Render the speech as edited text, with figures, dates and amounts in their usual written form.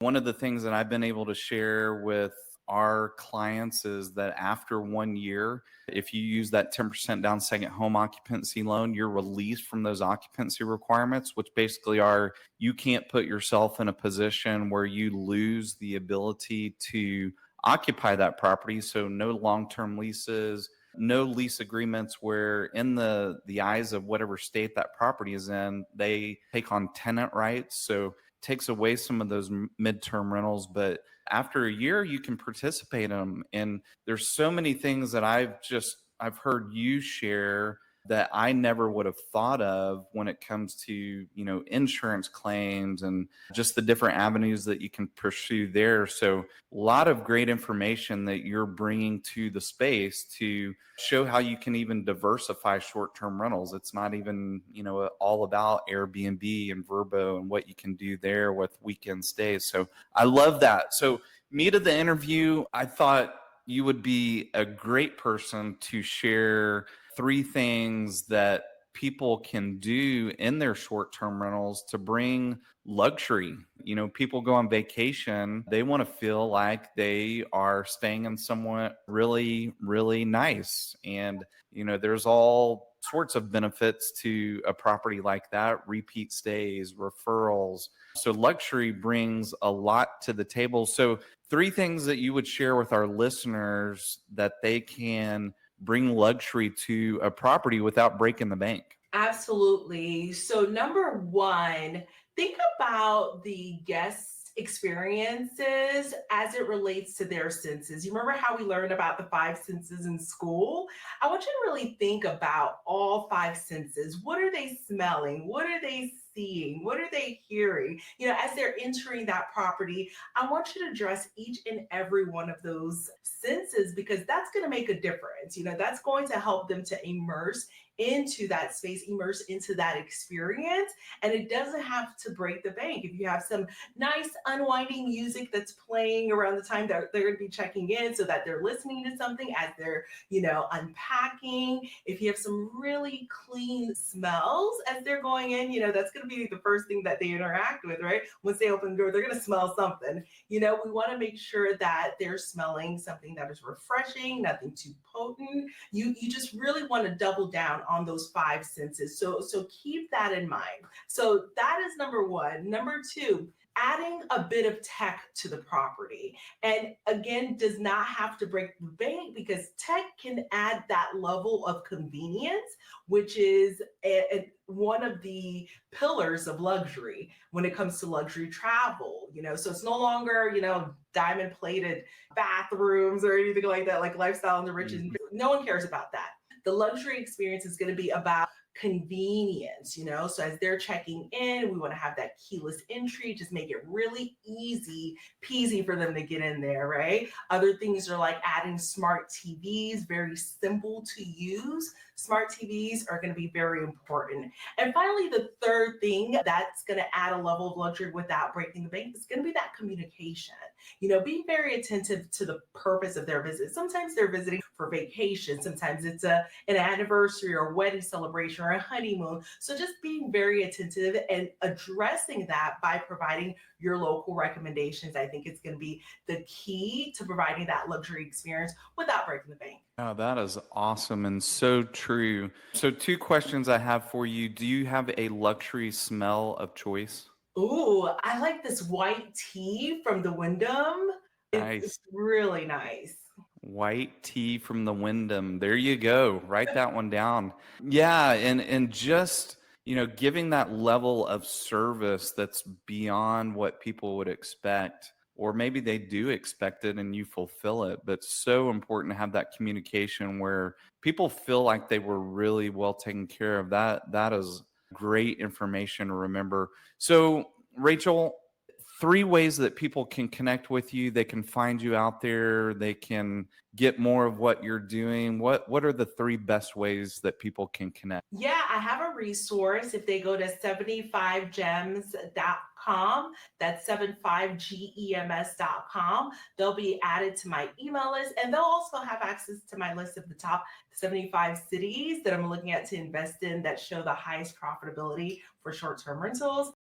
One of the things that I've been able to share with our clients is that after 1 year, if you use that 10% down second home occupancy loan, you're released from those occupancy requirements, which basically are you can't put yourself in a position where you lose the ability to occupy that property. So, no long term leases, no lease agreements where in the eyes of whatever state that property is in, they take on tenant rights. So takes away some of those midterm rentals, but after a year you can participate in them. And there's so many things that I've heard you share that I never would have thought of when it comes to, insurance claims and just the different avenues that you can pursue there. So a lot of great information that you're bringing to the space to show how you can even diversify short-term rentals. It's not even, all about Airbnb and Vrbo and what you can do there with weekend stays. So I love that. So meat of the interview, I thought you would be a great person to share three things that people can do in their short-term rentals to bring luxury. People go on vacation, they want to feel like they are staying in somewhere really, really nice. And, there's all sorts of benefits to a property like that: repeat stays, referrals. So luxury brings a lot to the table. So three things that you would share with our listeners that they can bring luxury to a property without breaking the bank. Absolutely. So, number one, think about the guest experiences as it relates to their senses. You remember how we learned about the five senses in school? I want you to really think about all five senses. What are they smelling? What are they seeing? What are they hearing? As they're entering that property, I want you to address each and every one of those senses because that's going to make a difference. That's going to help them to immerse into that space, immerse into that experience. And it doesn't have to break the bank. If you have some nice unwinding music that's playing around the time that they're going to be checking in so that they're listening to something as they're, unpacking. If you have some really clean smells as they're going in, that's going to be the first thing that they interact with, right? Once they open the door, they're going to smell something. We want to make sure that they're smelling something that is refreshing, nothing too potent. You just really want to double down on those five senses. So keep that in mind. So that is number one. Number two, adding a bit of tech to the property. And again, does not have to break the bank because tech can add that level of convenience, which is one of the pillars of luxury when it comes to luxury travel. So it's no longer, diamond plated bathrooms or anything like that, like lifestyle and the rich. Mhm. No one cares about that. The luxury experience is going to be about convenience. So as they're checking in, we want to have that keyless entry, just make it really easy peasy for them to get in there, right? Other things are like adding smart TVs, very simple to use. Smart TVs are going to be very important. And finally, the third thing that's going to add a level of luxury without breaking the bank is going to be that communication. Being very attentive to the purpose of their visit. Sometimes they're visiting for vacation. Sometimes it's an anniversary or wedding celebration or a honeymoon. So just being very attentive and addressing that by providing your local recommendations, I think it's going to be the key to providing that luxury experience without breaking the bank. Oh, that is awesome and so true. So, two questions I have for you. Do you have a luxury smell of choice? Ooh, I like this white tea from the Wyndham. It's Nice. really nice. White tea from the Wyndham. There you go. Write that one down. Yeah, and just, giving that level of service that's beyond what people would expect, or maybe they do expect it and you fulfill it. But so important to have that communication where people feel like they were really well taken care of. That is great information to remember. So, Rachel, three ways that people can connect with you. They can find you out there. They can get more of what you're doing. What are the three best ways that people can connect? Yeah, I have a resource. If they go to 75gems.com, that's 75gems.com, they'll be added to my email list and they'll also have access to my list of the top 75 cities that I'm looking at to invest in that show the highest profitability for short term rentals.